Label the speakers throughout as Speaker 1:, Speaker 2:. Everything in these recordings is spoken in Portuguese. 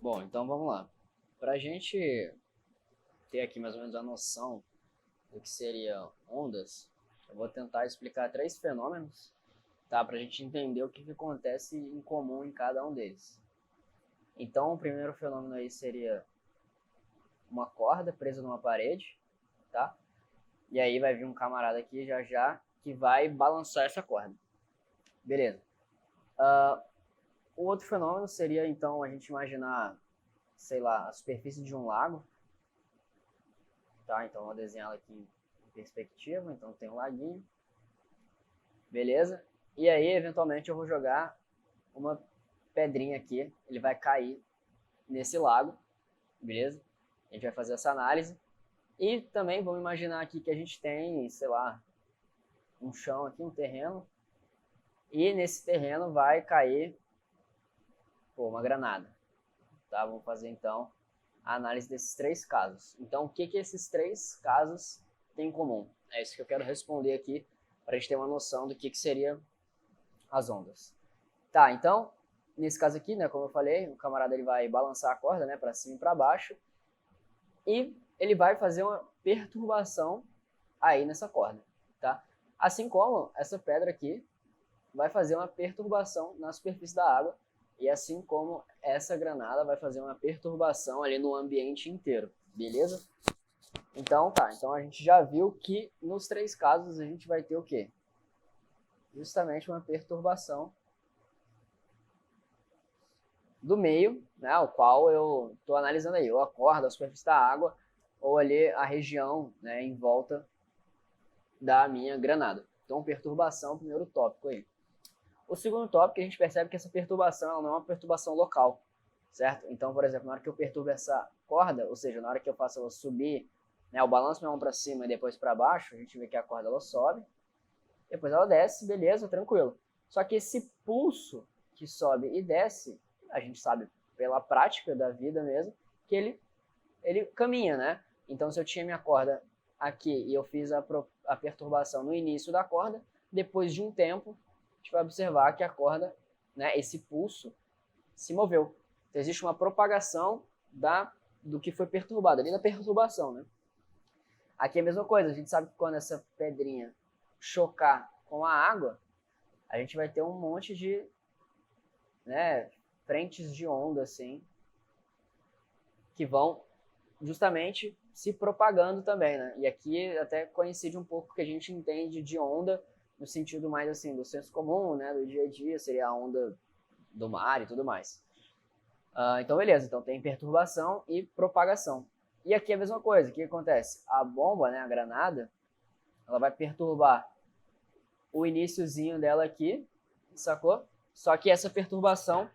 Speaker 1: Bom, então vamos lá. Para a gente ter aqui mais ou menos a noção do que seriam ondas, eu vou tentar explicar três fenômenos, tá? Para a gente entender o que acontece em comum em cada um deles. Então, o primeiro fenômeno aí seria uma corda presa numa parede, tá? E aí vai vir um camarada aqui já já que vai balançar essa corda. Beleza. O outro fenômeno seria, então, a gente imaginar, sei lá, a superfície de um lago, tá? Então, eu vou desenhar aqui em perspectiva, então tem um laguinho, beleza? E aí, eventualmente, eu vou jogar uma pedrinha aqui, ele vai cair nesse lago, beleza? A gente vai fazer essa análise. E também vamos imaginar aqui que a gente tem, sei lá, um chão aqui, um terreno, e nesse terreno vai cair uma granada, tá? Vamos fazer então a análise desses três casos. Então, o que esses três casos têm em comum? É isso que eu quero responder aqui, para a gente ter uma noção do que seria as ondas. Tá, então, nesse caso aqui, né, como eu falei, o camarada ele vai balançar a corda, né, para cima e para baixo, e ele vai fazer uma perturbação aí nessa corda, tá? Assim como essa pedra aqui vai fazer uma perturbação na superfície da água, e assim como essa granada vai fazer uma perturbação ali no ambiente inteiro, beleza? Então tá, então a gente já viu que nos três casos a gente vai ter o quê? Justamente uma perturbação do meio, né, o qual eu estou analisando aí, ou a corda, a superfície da água, ou ali a região, né, em volta da minha granada. Então, perturbação, primeiro tópico aí. O segundo tópico, a gente percebe que essa perturbação ela não é uma perturbação local, certo? Então, por exemplo, na hora que eu perturbo essa corda, ou seja, na hora que eu faço ela subir, né, eu balanço minha mão para cima e depois para baixo, a gente vê que a corda ela sobe, depois ela desce, beleza, tranquilo. Só que esse pulso que sobe e desce, a gente sabe pela prática da vida mesmo, que ele caminha, né? Então, se eu tinha minha corda aqui e eu fiz a perturbação no início da corda, depois de um tempo, a gente vai observar que a corda, né, esse pulso, se moveu. Então, existe uma propagação do que foi perturbado, ali da perturbação, né? Aqui é a mesma coisa, a gente sabe que quando essa pedrinha chocar com a água, a gente vai ter um monte de, né, frentes de onda, assim, que vão justamente se propagando também, né? E aqui até coincide um pouco que a gente entende de onda no sentido mais assim do senso comum, né? Do dia a dia, seria a onda do mar e tudo mais. Então, beleza. Então tem perturbação e propagação. E aqui é a mesma coisa. O que acontece? A bomba, né? A granada, ela vai perturbar o iniciozinho dela aqui, sacou? Só que essa perturbação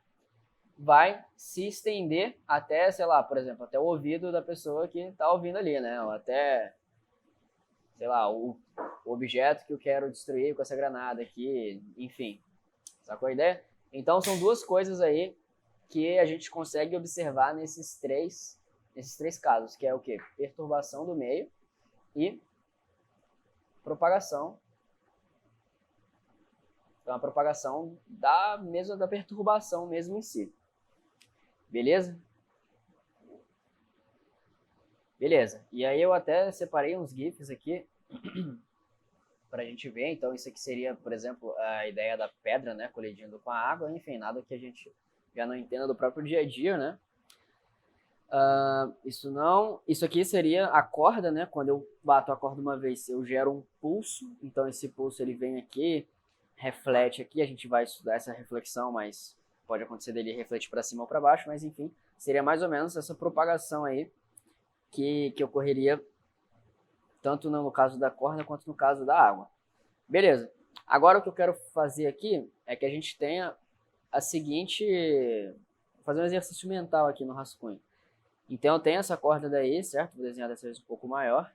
Speaker 1: vai se estender até, sei lá, por exemplo, até o ouvido da pessoa que está ouvindo ali, né? Ou até, sei lá, o objeto que eu quero destruir com essa granada aqui, enfim. Sacou a ideia? Então são duas coisas aí que a gente consegue observar nesses três casos, que é o quê? Perturbação do meio e propagação. Então a propagação da perturbação mesmo em si. Beleza? Beleza. E aí eu até separei uns GIFs aqui para a gente ver. Então isso aqui seria, por exemplo, a ideia da pedra, né, colidindo com a água. Enfim, nada que a gente já não entenda do próprio dia a dia, né? Isso aqui seria a corda, né? Quando eu bato a corda uma vez, eu gero um pulso. Então esse pulso ele vem aqui, reflete aqui. A gente vai estudar essa reflexão, mas pode acontecer dele refletir para cima ou para baixo. Mas enfim, seria mais ou menos essa propagação aí que ocorreria tanto no caso da corda quanto no caso da água. Beleza. Agora o que eu quero fazer aqui é que a gente tenha a seguinte... Vou fazer um exercício mental aqui no rascunho. Então eu tenho essa corda daí, certo? Vou desenhar dessa vez um pouco maior.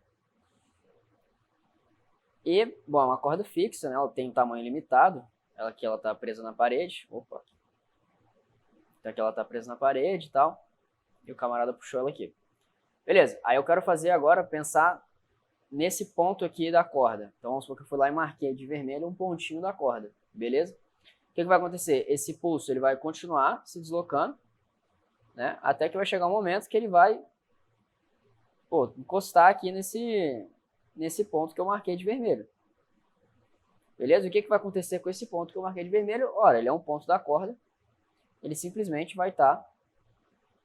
Speaker 1: E, bom, é uma corda fixa, né? Ela tem um tamanho limitado. Ela aqui ela tá presa na parede. Opa. Então aqui ela tá presa na parede e tal. E o camarada puxou ela aqui. Beleza. Aí eu quero fazer agora, pensar nesse ponto aqui da corda. Então vamos supor que eu fui lá e marquei de vermelho um pontinho da corda. Beleza? O que vai acontecer? Esse pulso ele vai continuar se deslocando. né? Até que vai chegar um momento que ele vai encostar aqui nesse ponto que eu marquei de vermelho. Beleza? O que vai acontecer com esse ponto que eu marquei de vermelho? Ora, ele é um ponto da corda, ele simplesmente vai estar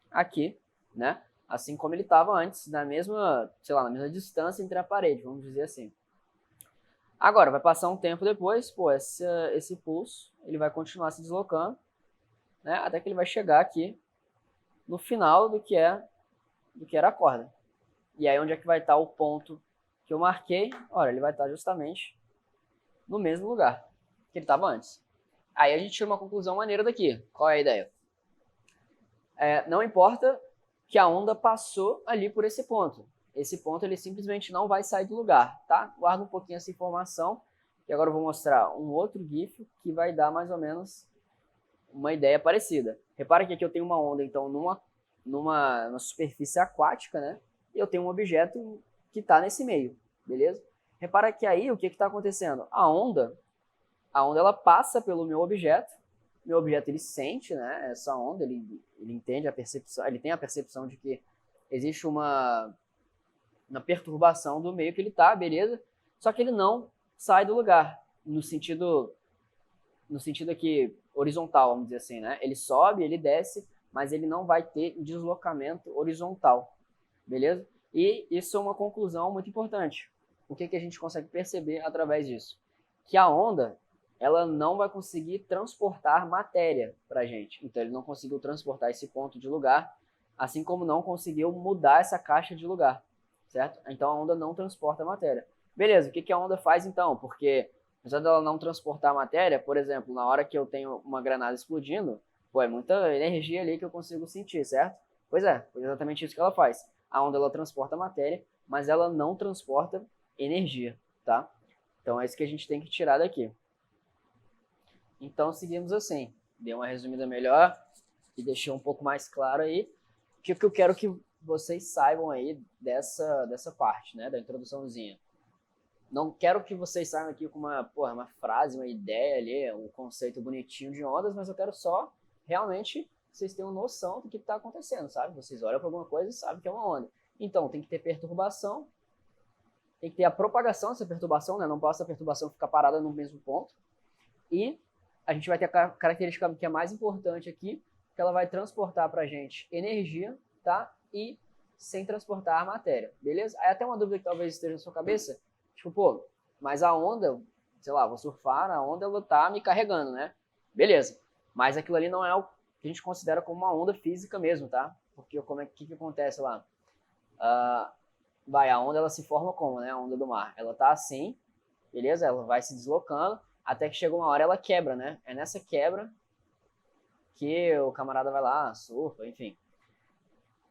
Speaker 1: aqui, né? Assim como ele estava antes, na mesma, sei lá, na mesma distância entre a parede, vamos dizer assim. Agora, vai passar um tempo depois, esse pulso, ele vai continuar se deslocando, né? Até que ele vai chegar aqui no final do que era a corda. E aí, onde é que vai estar o ponto que eu marquei? Ora, ele vai estar justamente no mesmo lugar que ele estava antes. Aí a gente tira uma conclusão maneira daqui. Qual é a ideia? Não importa que a onda passou ali por esse ponto. Esse ponto ele simplesmente não vai sair do lugar, tá? Guarda um pouquinho essa informação. E agora eu vou mostrar um outro GIF que vai dar mais ou menos uma ideia parecida. Repara que aqui eu tenho uma onda, então, numa superfície aquática, né? E eu tenho um objeto que está nesse meio, beleza? Repara que aí o que está acontecendo? A onda ela passa pelo meu objeto ele sente, né, essa onda, ele entende a percepção, ele tem a percepção de que existe uma perturbação do meio que ele está, beleza? Só que ele não sai do lugar, no sentido aqui horizontal, vamos dizer assim, né? Ele sobe, ele desce, mas ele não vai ter deslocamento horizontal, beleza? E isso é uma conclusão muito importante. O que a gente consegue perceber através disso? Que a onda, ela não vai conseguir transportar matéria para a gente. Então, ele não conseguiu transportar esse ponto de lugar, assim como não conseguiu mudar essa caixa de lugar, certo? Então, a onda não transporta matéria. Beleza, o que a onda faz então? Porque, apesar dela não transportar matéria, por exemplo, na hora que eu tenho uma granada explodindo, é muita energia ali que eu consigo sentir, certo? Pois é, foi exatamente isso que ela faz. A onda, ela transporta matéria, mas ela não transporta energia, tá? Então, é isso que a gente tem que tirar daqui. Então, seguimos assim. Dei uma resumida melhor e deixei um pouco mais claro aí o que eu quero que vocês saibam aí dessa parte, né, da introduçãozinha. Não quero que vocês saiam aqui com uma frase, uma ideia ali, um conceito bonitinho de ondas, mas eu quero só realmente que vocês tenham noção do que está acontecendo, sabe? Vocês olham para alguma coisa e sabem que é uma onda. Então, tem que ter perturbação, tem que ter a propagação dessa perturbação, né? Não basta a perturbação ficar parada no mesmo ponto. E a gente vai ter a característica que é mais importante aqui, que ela vai transportar para a gente energia, tá? E sem transportar a matéria, beleza? Aí até uma dúvida que talvez esteja na sua cabeça, tipo, mas a onda, sei lá, vou surfar, a onda ela tá me carregando, né? Beleza, mas aquilo ali não é o que a gente considera como uma onda física mesmo, tá? Porque que acontece lá? A onda ela se forma como, né? A onda do mar. Ela tá assim, beleza? Ela vai se deslocando, até que chega uma hora ela quebra, né? É nessa quebra que o camarada vai lá, surfa, enfim.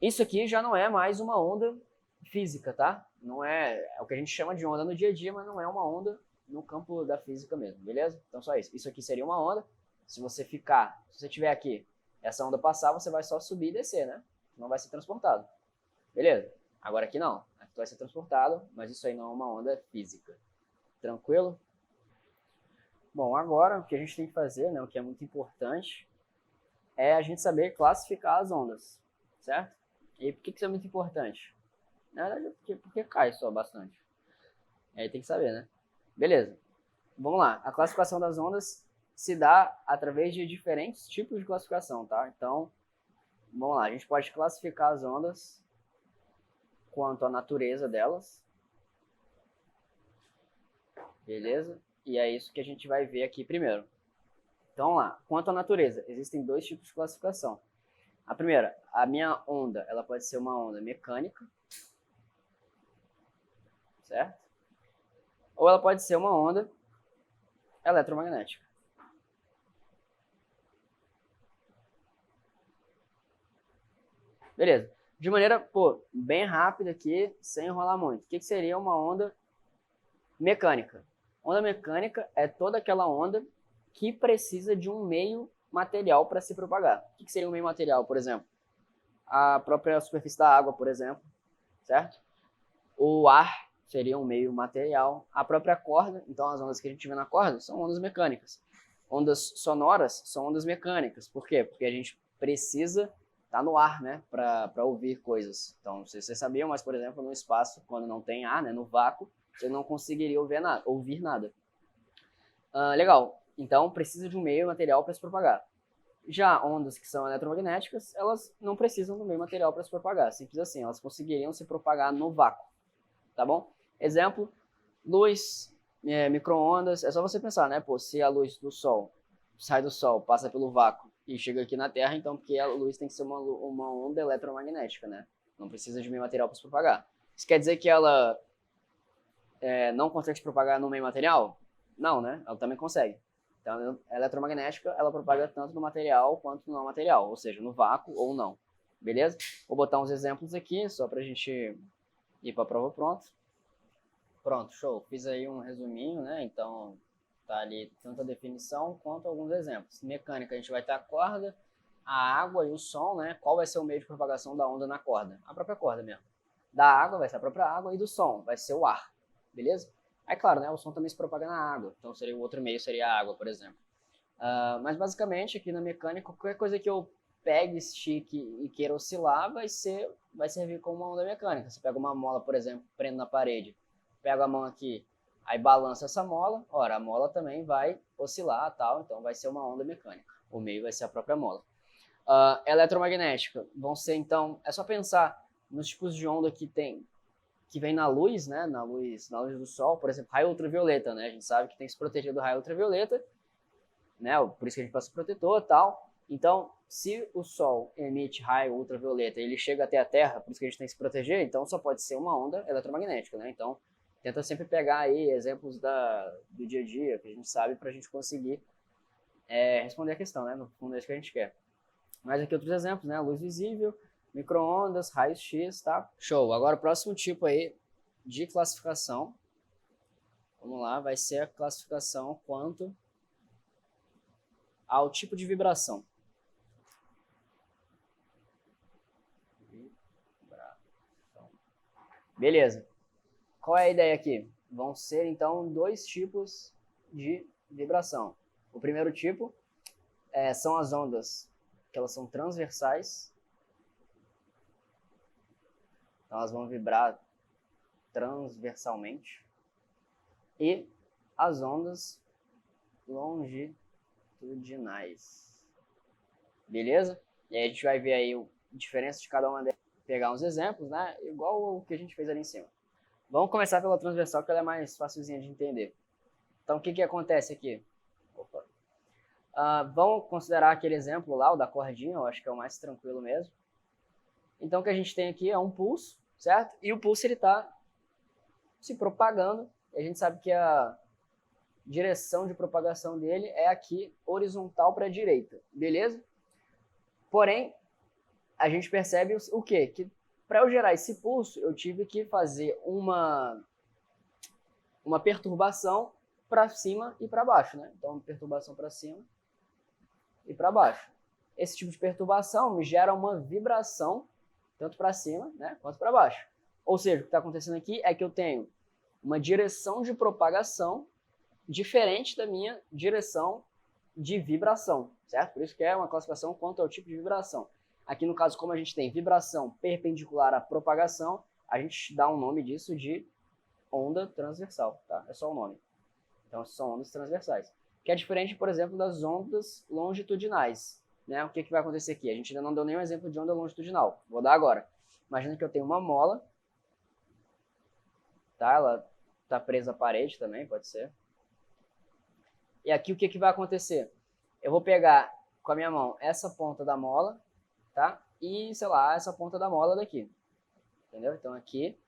Speaker 1: Isso aqui já não é mais uma onda física, tá? Não é o que a gente chama de onda no dia a dia, mas não é uma onda no campo da física mesmo, beleza? Então só isso. Isso aqui seria uma onda. Se você tiver aqui, essa onda passar, você vai só subir e descer, né? Não vai ser transportado. Beleza? Agora aqui não. Aqui vai ser transportado, mas isso aí não é uma onda física. Tranquilo? Bom, agora o que a gente tem que fazer, né, o que é muito importante, é a gente saber classificar as ondas, certo? E por que isso é muito importante? Na verdade, porque cai só bastante. Aí tem que saber, né? Beleza. Vamos lá. A classificação das ondas se dá através de diferentes tipos de classificação, tá? Então, vamos lá. A gente pode classificar as ondas quanto à natureza delas. Beleza? E é isso que a gente vai ver aqui primeiro. Então, vamos lá. Quanto à natureza, existem dois tipos de classificação. A primeira, a minha onda, ela pode ser uma onda mecânica, certo? Ou ela pode ser uma onda eletromagnética. Beleza. De maneira, bem rápida aqui, sem enrolar muito. O que seria uma onda mecânica? Onda mecânica é toda aquela onda que precisa de um meio material para se propagar. O que seria um meio material, por exemplo? A própria superfície da água, por exemplo, certo? O ar seria um meio material. A própria corda, então as ondas que a gente vê na corda são ondas mecânicas. Ondas sonoras são ondas mecânicas. Por quê? Porque a gente precisa tá no ar, né, para ouvir coisas. Então, não sei se vocês sabiam, mas, por exemplo, no espaço, quando não tem ar, né, no vácuo, você não conseguiria ouvir nada. Legal. Então, precisa de um meio material para se propagar. Já ondas que são eletromagnéticas, elas não precisam do meio material para se propagar. Simples assim, elas conseguiriam se propagar no vácuo. Tá bom? Exemplo, luz, micro-ondas. É só você pensar, né? Pô, se a luz do Sol sai do Sol, passa pelo vácuo e chega aqui na Terra, então porque a luz tem que ser uma onda eletromagnética, né? Não precisa de meio material para se propagar. Isso quer dizer que ela não consegue se propagar no meio material? Não, né? Ela também consegue. Então, a eletromagnética, ela propaga tanto no material quanto no não material, ou seja, no vácuo ou não. Beleza? Vou botar uns exemplos aqui, só pra gente ir pra prova pronto. Pronto, show. Fiz aí um resuminho, né? Então, tá ali tanto a definição quanto alguns exemplos. Mecânica, a gente vai ter a corda, a água e o som, né? Qual vai ser o meio de propagação da onda na corda? A própria corda mesmo. Da água vai ser a própria água e do som vai ser o ar. Beleza? Aí, claro, né, o som também se propaga na água, então o outro meio seria a água, por exemplo. Mas, basicamente, aqui na mecânica, qualquer coisa que eu pegue, estique e queira oscilar vai servir como uma onda mecânica. Você pega uma mola, por exemplo, prende na parede, pega a mão aqui, aí balança essa mola, ora, a mola também vai oscilar, tal, então vai ser uma onda mecânica. O meio vai ser a própria mola. Eletromagnética, vão ser, então, é só pensar nos tipos de onda que vem na luz, né, na luz do sol, por exemplo, raio ultravioleta, né, a gente sabe que tem que se proteger do raio ultravioleta, né, por isso que a gente passa protetor e tal. Então, se o sol emite raio ultravioleta e ele chega até a Terra, por isso que a gente tem que se proteger, então só pode ser uma onda eletromagnética, né, então tenta sempre pegar aí exemplos do dia a dia, que a gente sabe, para a gente conseguir responder a questão, né, no fundo é isso que a gente quer. Mas aqui outros exemplos, né, luz visível, micro-ondas, raios X, tá? Show. Agora o próximo tipo aí de classificação, vamos lá, vai ser a classificação quanto ao tipo de vibração. Beleza. Qual é a ideia aqui? Vão ser, então, dois tipos de vibração. O primeiro tipo são as ondas, que elas são transversais. Então, elas vão vibrar transversalmente. E as ondas longitudinais. Beleza? E aí a gente vai ver aí a diferença de cada uma delas. Pegar uns exemplos, né? Igual o que a gente fez ali em cima. Vamos começar pela transversal, que ela é mais facilzinha de entender. Então, o que acontece aqui? Vamos considerar aquele exemplo lá, o da cordinha, eu acho que é o mais tranquilo mesmo. Então, o que a gente tem aqui é um pulso, certo? E o pulso, ele está se propagando. E a gente sabe que a direção de propagação dele é aqui, horizontal para a direita, beleza? Porém, a gente percebe o quê? Que para eu gerar esse pulso, eu tive que fazer uma perturbação para cima e para baixo, né? Então, perturbação para cima e para baixo. Esse tipo de perturbação me gera uma vibração, tanto para cima, né, quanto para baixo. Ou seja, o que está acontecendo aqui é que eu tenho uma direção de propagação diferente da minha direção de vibração, certo? Por isso que é uma classificação quanto ao tipo de vibração. Aqui no caso, como a gente tem vibração perpendicular à propagação, a gente dá um nome disso de onda transversal, tá? É só o nome. Então, são ondas transversais. Que é diferente, por exemplo, das ondas longitudinais, né? O que vai acontecer aqui? A gente ainda não deu nenhum exemplo de onda longitudinal. Vou dar agora. Imagina que eu tenho uma mola, tá? Ela está presa à parede também, pode ser. E aqui o que vai acontecer? Eu vou pegar com a minha mão essa ponta da mola, tá? E, sei lá, essa ponta da mola daqui. Entendeu? Então, aqui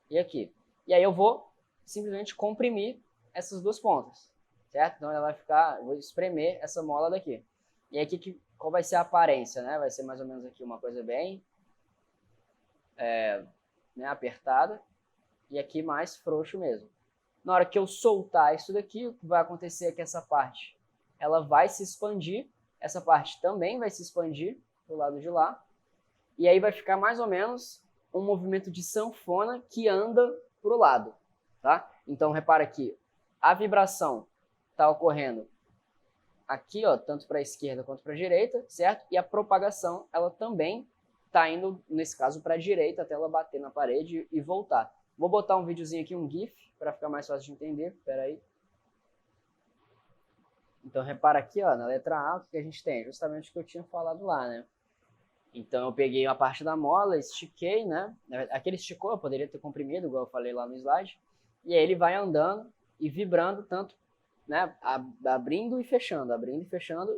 Speaker 1: e aqui. E aí eu vou simplesmente comprimir essas duas pontas, certo? Então, ela vai ficar, eu vou espremer essa mola daqui. E aí, qual vai ser a aparência, né? Vai ser mais ou menos aqui uma coisa bem né, apertada. E aqui mais frouxo mesmo. Na hora que eu soltar isso daqui, o que vai acontecer é que essa parte ela vai se expandir, essa parte também vai se expandir do lado de lá, e aí vai ficar mais ou menos um movimento de sanfona que anda para o lado, tá? Então, repara que a vibração está ocorrendo aqui, ó, tanto para a esquerda quanto para a direita, certo? E a propagação, ela também está indo, nesse caso, para a direita até ela bater na parede e voltar. Vou botar um videozinho aqui, um GIF, para ficar mais fácil de entender. Espera aí. Então, repara aqui, ó, na letra A, o que a gente tem? Justamente o que eu tinha falado lá, né? Então, eu peguei uma parte da mola, estiquei, né? Aqui ele esticou, eu poderia ter comprimido, igual eu falei lá no slide. E aí ele vai andando e vibrando tanto, né? Abrindo e fechando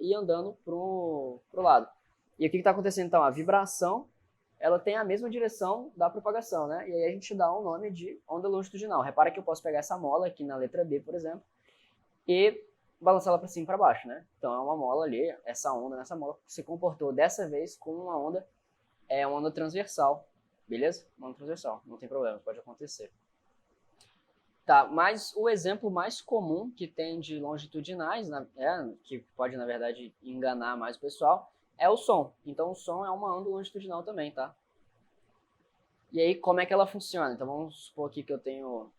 Speaker 1: e andando pro lado. E o que está acontecendo, então? A vibração, ela tem a mesma direção da propagação, né? E aí a gente dá um nome de onda longitudinal. Repara que eu posso pegar essa mola aqui na letra B, por exemplo, e balançar ela para cima e para baixo, né? Então é uma mola ali, essa onda nessa mola se comportou dessa vez com uma onda, uma onda transversal, beleza? Uma onda transversal, não tem problema, pode acontecer. Tá, mas o exemplo mais comum que tem de longitudinais, que pode na verdade enganar mais o pessoal, é o som. Então o som é uma onda longitudinal também, tá? E aí como é que ela funciona? Então vamos supor aqui que eu tenho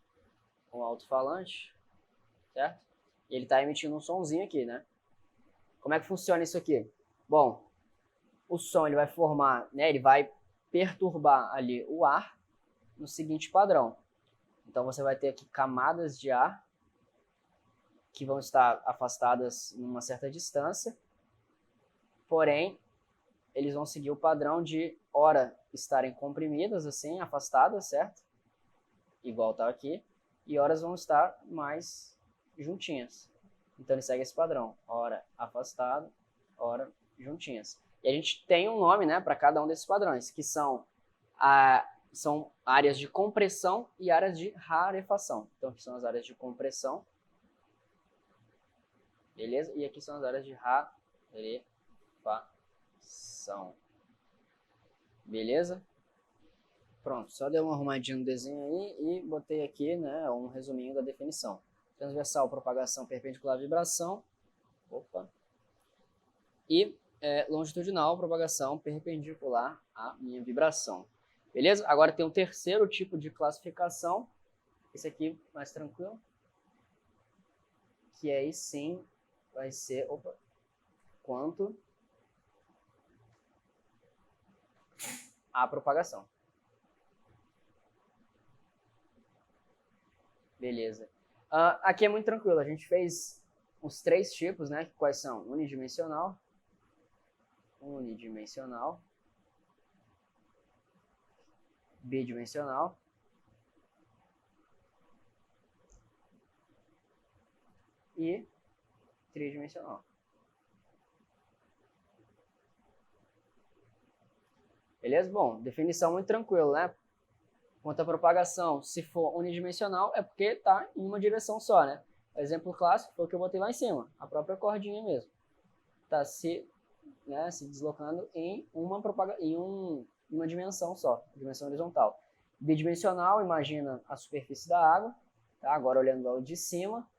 Speaker 1: um alto-falante, certo? E ele está emitindo um sonzinho aqui, né? Como é que funciona isso aqui? Bom, o som ele vai formar, né? Ele vai perturbar ali o ar no seguinte padrão. Então você vai ter aqui camadas de ar que vão estar afastadas numa certa distância, porém eles vão seguir o padrão de ora estarem comprimidas assim, afastadas, certo? Igual tá aqui, e horas vão estar mais juntinhas. Então ele segue esse padrão, ora afastado, ora juntinhas. E a gente tem um nome, né, para cada um desses padrões, que são áreas de compressão e áreas de rarefação. Então aqui são as áreas de compressão, beleza? E aqui são as áreas de rarefação, beleza? Pronto, só dei uma arrumadinha no desenho aí e botei aqui, né, um resuminho da definição. Transversal, propagação, perpendicular, vibração. Opa. E longitudinal, propagação perpendicular à minha vibração. Beleza? Agora tem um terceiro tipo de classificação. Esse aqui mais tranquilo. Que aí sim vai ser... quanto à propagação. Beleza. Aqui é muito tranquilo. A gente fez os três tipos, né? Quais são? Unidimensional, bidimensional e tridimensional. Beleza? Bom, definição muito tranquila, né? Quanto à propagação, se for unidimensional, é porque está em uma direção só, né? O exemplo clássico foi o que eu botei lá em cima, a própria cordinha mesmo. Está se deslocando em uma dimensão só, dimensão horizontal. Bidimensional, imagina a superfície da água, tá? Agora olhando de cima,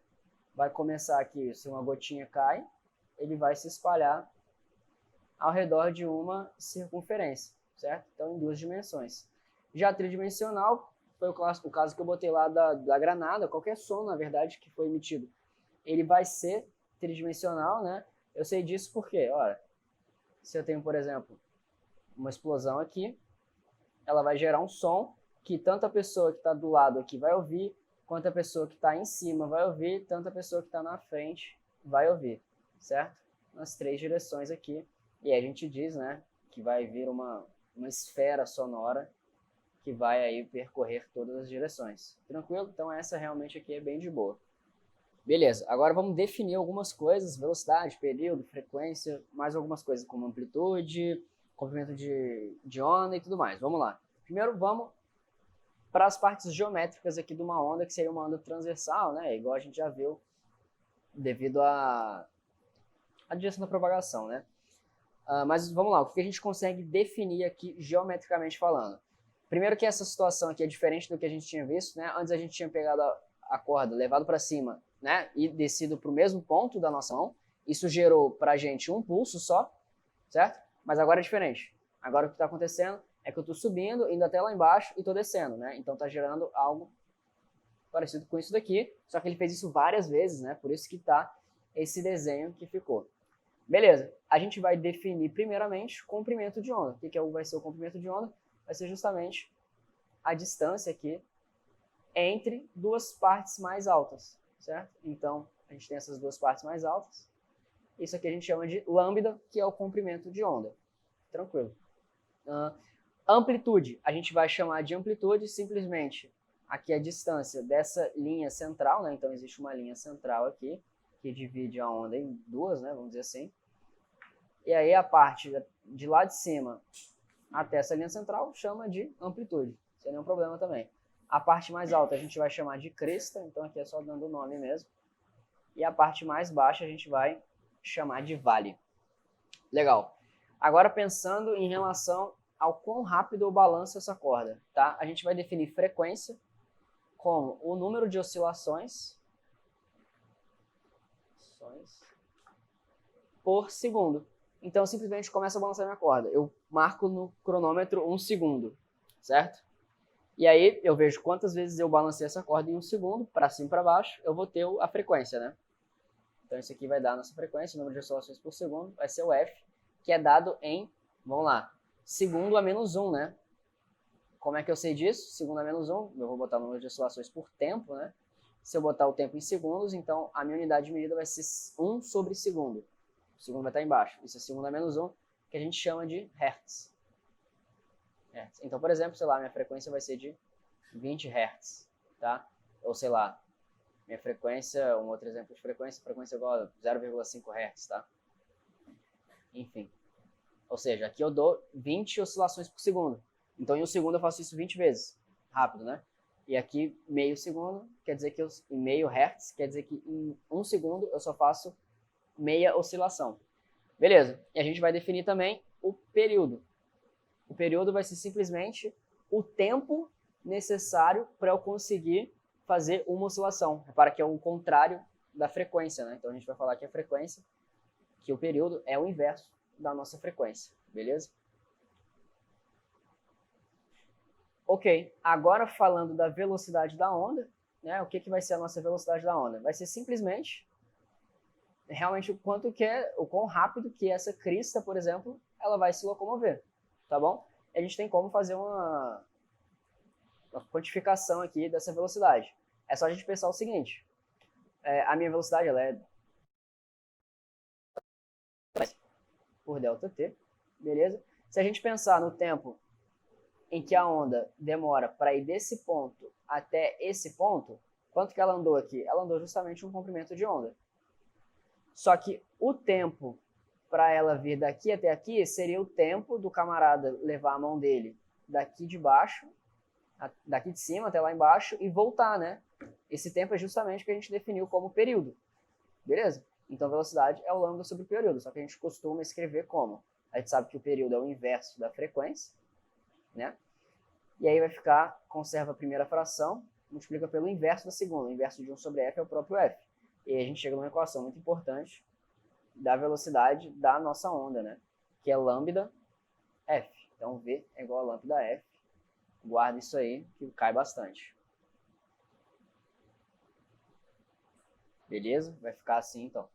Speaker 1: vai começar aqui, se uma gotinha cai, ele vai se espalhar ao redor de uma circunferência, certo? Então, em duas dimensões. Já tridimensional, foi o caso que eu botei lá da granada, qualquer som, na verdade, que foi emitido, ele vai ser tridimensional, né? Eu sei disso porque, olha, se eu tenho, por exemplo, uma explosão aqui, ela vai gerar um som que tanto a pessoa que está do lado aqui vai ouvir, quanto a pessoa que está em cima vai ouvir, tanto a pessoa que está na frente vai ouvir, certo? Nas três direções aqui. E aí a gente diz, né, que vai vir uma esfera sonora que vai aí percorrer todas as direções. Tranquilo? Então essa realmente aqui é bem de boa. Beleza, agora vamos definir algumas coisas, velocidade, período, frequência, mais algumas coisas como amplitude, comprimento de onda e tudo mais. Vamos lá. Primeiro vamos para as partes geométricas aqui de uma onda, que seria uma onda transversal, né? Igual a gente já viu, devido à direção da propagação, né? Mas vamos lá, o que a gente consegue definir aqui geometricamente falando? Primeiro que essa situação aqui é diferente do que a gente tinha visto, né? Antes a gente tinha pegado a corda, levado para cima, né? E descido para o mesmo ponto da nossa mão. Isso gerou para a gente um pulso só, certo? Mas agora é diferente. Agora o que está acontecendo é que eu estou subindo, indo até lá embaixo e estou descendo, né? Então está gerando algo parecido com isso daqui, só que ele fez isso várias vezes, né? Por isso que está esse desenho que ficou. Beleza, a gente vai definir primeiramente comprimento de onda. O que vai ser o comprimento de onda? Vai ser justamente a distância aqui entre duas partes mais altas, certo? Então, a gente tem essas duas partes mais altas. Isso aqui a gente chama de lambda, que é o comprimento de onda. Tranquilo. Amplitude, a gente vai chamar de amplitude simplesmente aqui a distância dessa linha central, né? Então, existe uma linha central aqui, que divide a onda em duas, né? Vamos dizer assim. E aí, a parte de lá de cima até essa linha central chama de amplitude, sem nenhum problema também. A parte mais alta a gente vai chamar de cresta, então aqui é só dando o nome mesmo. E a parte mais baixa a gente vai chamar de vale. Legal. Agora pensando em relação ao quão rápido eu balanço essa corda, tá? A gente vai definir frequência como o número de oscilações por segundo. Então, eu simplesmente começo a balançar minha corda. Eu marco no cronômetro 1 segundo, certo? E aí, eu vejo quantas vezes eu balancei essa corda em 1 segundo, para cima e para baixo, eu vou ter a frequência, né? Então, isso aqui vai dar a nossa frequência, o número de oscilações por segundo, vai ser o F, que é dado em, vamos lá, segundo a menos 1, né? Como é que eu sei disso? Segundo a menos 1, eu vou botar o número de oscilações por tempo, né? Se eu botar o tempo em segundos, então a minha unidade de medida vai ser 1 sobre segundo. O segundo vai estar embaixo. Isso é segundo a menos 1, que a gente chama de hertz. Então, por exemplo, sei lá, minha frequência vai ser de 20 hertz, tá? Ou sei lá, minha frequência, um outro exemplo de frequência igual a 0,5 hertz, tá? Enfim. Ou seja, aqui eu dou 20 oscilações por segundo. Então, em um segundo eu faço isso 20 vezes. Rápido, né? E aqui, meio segundo, quer dizer que em meio hertz, quer dizer que em 1 segundo eu só faço meia oscilação. Beleza. E a gente vai definir também o período. O período vai ser simplesmente o tempo necessário para eu conseguir fazer uma oscilação. Repara que é o contrário da frequência, né? Então a gente vai falar que a frequência, que o período é o inverso da nossa frequência, beleza? Ok, agora falando da velocidade da onda, né? O que vai ser a nossa velocidade da onda? Vai ser simplesmente realmente o quão rápido que essa crista, por exemplo, ela vai se locomover, tá bom? A gente tem como fazer uma quantificação aqui dessa velocidade. É só a gente pensar o seguinte, a minha velocidade ela é por ΔT, beleza? Se a gente pensar no tempo em que a onda demora para ir desse ponto até esse ponto, quanto que ela andou aqui? Ela andou justamente um comprimento de onda. Só que o tempo para ela vir daqui até aqui seria o tempo do camarada levar a mão dele daqui de baixo, daqui de cima até lá embaixo e voltar, né? Esse tempo é justamente o que a gente definiu como período, beleza? Então, a velocidade é o lambda sobre o período, só que a gente costuma escrever como? A gente sabe que o período é o inverso da frequência, né? E aí vai ficar, conserva a primeira fração, multiplica pelo inverso da segunda. O inverso de 1 sobre f é o próprio f. E aí a gente chega numa equação muito importante da velocidade da nossa onda, né? Que é lambda f. Então, V é igual a lambda f. Guarda isso aí, que cai bastante. Beleza? Vai ficar assim, então.